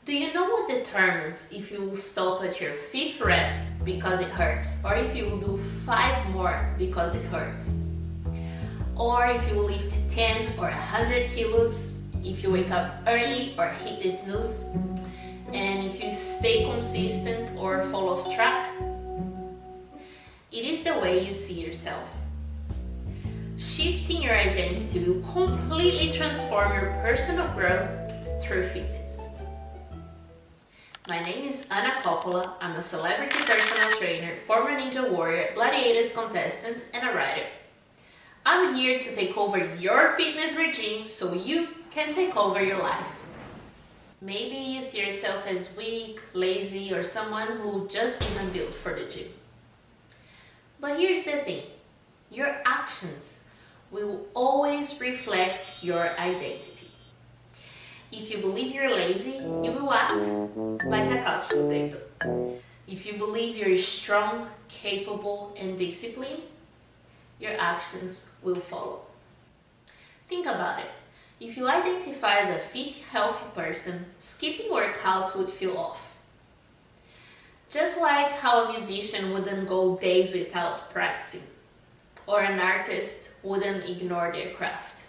Do you know what determines if you will stop at your 5th rep because it hurts, or if you will do 5 more because it hurts? Or if you lift 10 or 100 kilos, if you wake up early or hit the snooze, and if you stay consistent or fall off track? It is the way you see yourself. Shifting your identity will completely transform your personal growth through fitness. My name is Ana Coppola. I'm a celebrity personal trainer, former Ninja Warrior, Gladiators contestant, and a writer. I'm here to take over your fitness regime so you can take over your life. Maybe you see yourself as weak, lazy, or someone who just isn't built for the gym. But here's the thing, your actions will always reflect your identity. If you believe you're lazy, you will act like a couch potato. If you believe you're strong, capable, and disciplined, your actions will follow. Think about it. If you identify as a fit, healthy person, skipping workouts would feel off. Just like how a musician wouldn't go days without practicing, or an artist wouldn't ignore their craft.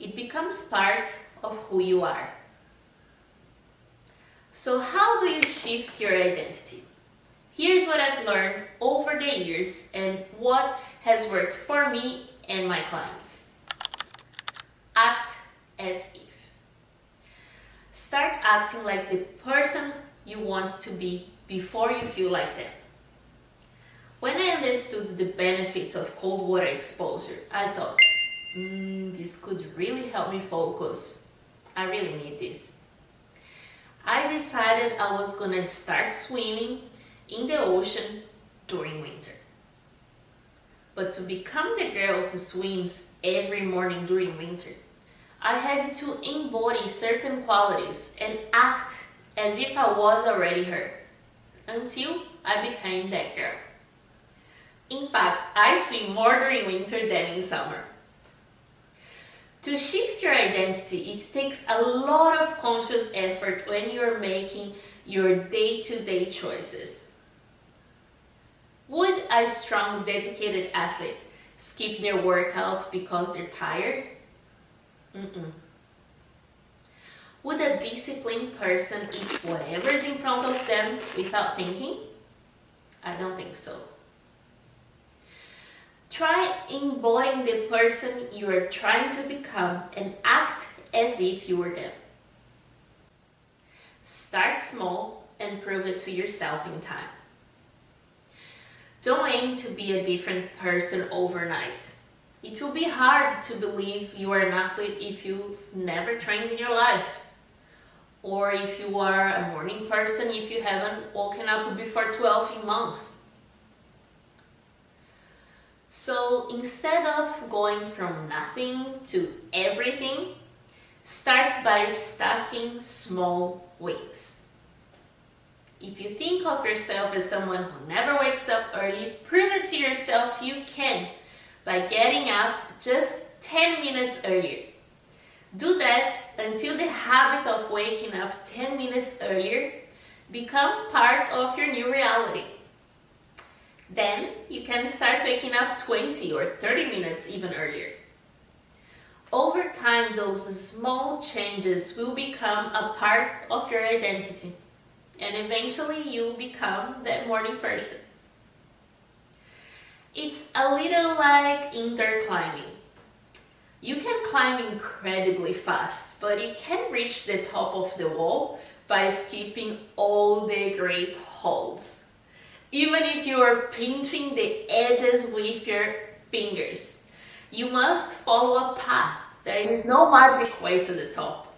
It becomes part of who you are. So how do you shift your identity? Here's what I've learned over the years and what has worked for me and my clients. Act as if. Start acting like the person you want to be before you feel like them. When I understood the benefits of cold water exposure, I thought, this could really help me focus. I really need this. I decided I was gonna start swimming in the ocean during winter. But to become the girl who swims every morning during winter, I had to embody certain qualities and act as if I was already her, until I became that girl. In fact, I swim more during winter than in summer. To shift your identity, it takes a lot of conscious effort when you're making your day-to-day choices. Would a strong, dedicated athlete skip their workout because they're tired? Would a disciplined person eat whatever's in front of them without thinking? I don't think so. Try embodying the person you are trying to become and act as if you were them. Start small and prove it to yourself in time. Don't aim to be a different person overnight. It will be hard to believe you are an athlete if you've never trained in your life. Or if you are a morning person if you haven't woken up before 12 months. So instead of going from nothing to everything, start by stacking small wins. If you think of yourself as someone who never wakes up early, prove it to yourself you can by getting up just 10 minutes earlier. Do that until the habit of waking up 10 minutes earlier becomes part of your new reality. Then you can start waking up 20 or 30 minutes even earlier. Over time, those small changes will become a part of your identity, and eventually you'll become that morning person. It's a little like indoor climbing. You can climb incredibly fast, but you can't reach the top of the wall by skipping all the great holds. Even if you are pinching the edges with your fingers, you must follow a path. There is no magic way to the top.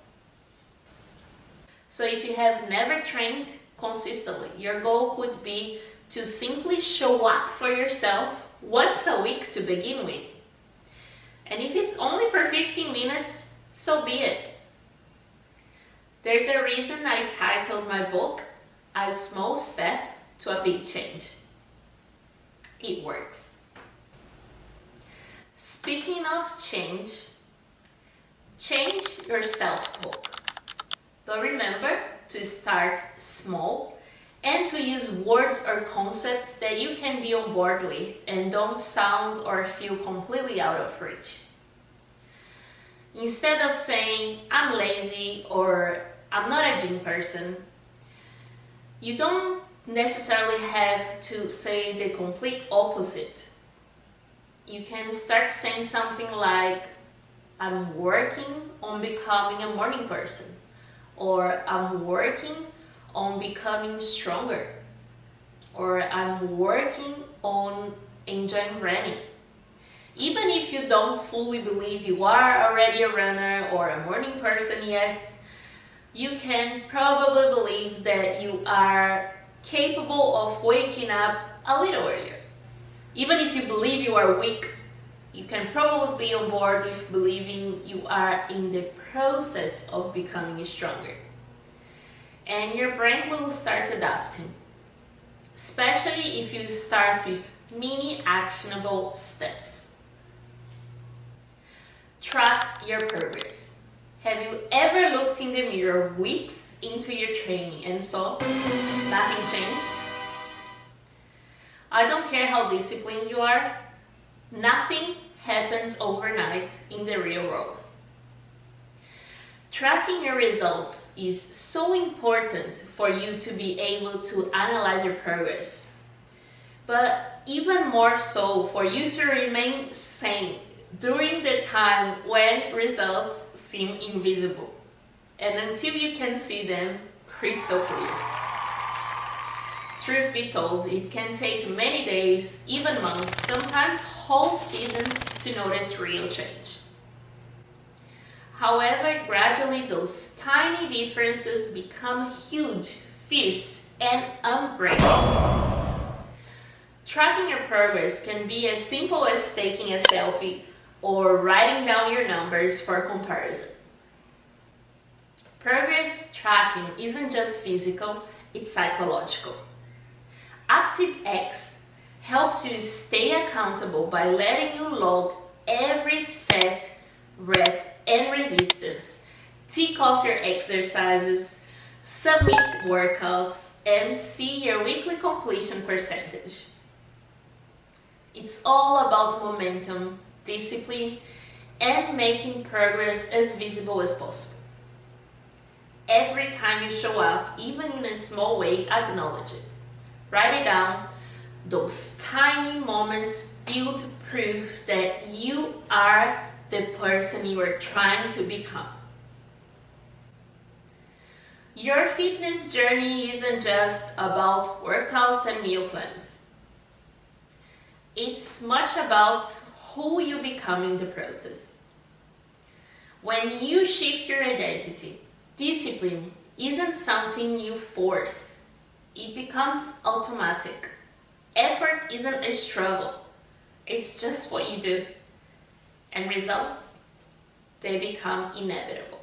So if you have never trained consistently, your goal could be to simply show up for yourself once a week to begin with. And if it's only for 15 minutes, so be it. There's a reason I titled my book, A Small Step to a Big Change. It works. Speaking of change your self-talk. The But remember to start small and to use words or concepts that you can be on board with and don't sound or feel completely out of reach. Instead of saying, I'm lazy or I'm not a gym person, you don't necessarily have to say the complete opposite. You can start saying something like, I'm working on becoming a morning person, or I'm working on becoming stronger, or I'm working on enjoying running. Even if you don't fully believe you are already a runner or a morning person yet, you can probably believe that you are capable of waking up a little earlier. Even if you believe you are weak, you can probably be on board with believing you are in the process of becoming stronger. And your brain will start adapting, especially if you start with mini actionable steps. Track your progress. Have you ever looked in the mirror weeks into your training and saw nothing change? I don't care how disciplined you are, nothing happens overnight in the real world. Tracking your results is so important for you to be able to analyze your progress, but even more so for you to remain sane during the time when results seem invisible and until you can see them crystal clear. Truth be told, it can take many days, even months, sometimes whole seasons to notice real change. However, gradually those tiny differences become huge, fierce, and unbreakable. Tracking your progress can be as simple as taking a selfie or writing down your numbers for comparison. Progress tracking isn't just physical, it's psychological. activeX helps you stay accountable by letting you log every set, rep, and resistance, tick off your exercises, submit workouts, and see your weekly completion percentage. It's all about momentum, discipline, and making progress as visible as possible. Every time you show up, even in a small way, acknowledge it. Write it down. Those tiny moments build proof that you are the person you are trying to become. Your fitness journey isn't just about workouts and meal plans. It's much about who you become in the process. When you shift your identity, discipline isn't something you force. It becomes automatic. Effort isn't a struggle. It's just what you do. And results, they become inevitable.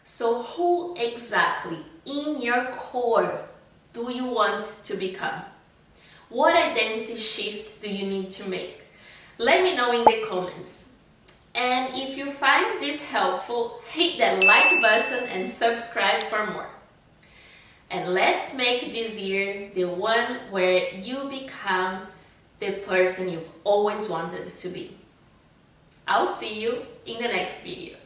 So who exactly in your core do you want to become? What identity shift do you need to make? Let me know in the comments. And if you find this helpful, hit that like button and subscribe for more. And let's make this year the one where you become the person you've always wanted to be. I'll see you in the next video.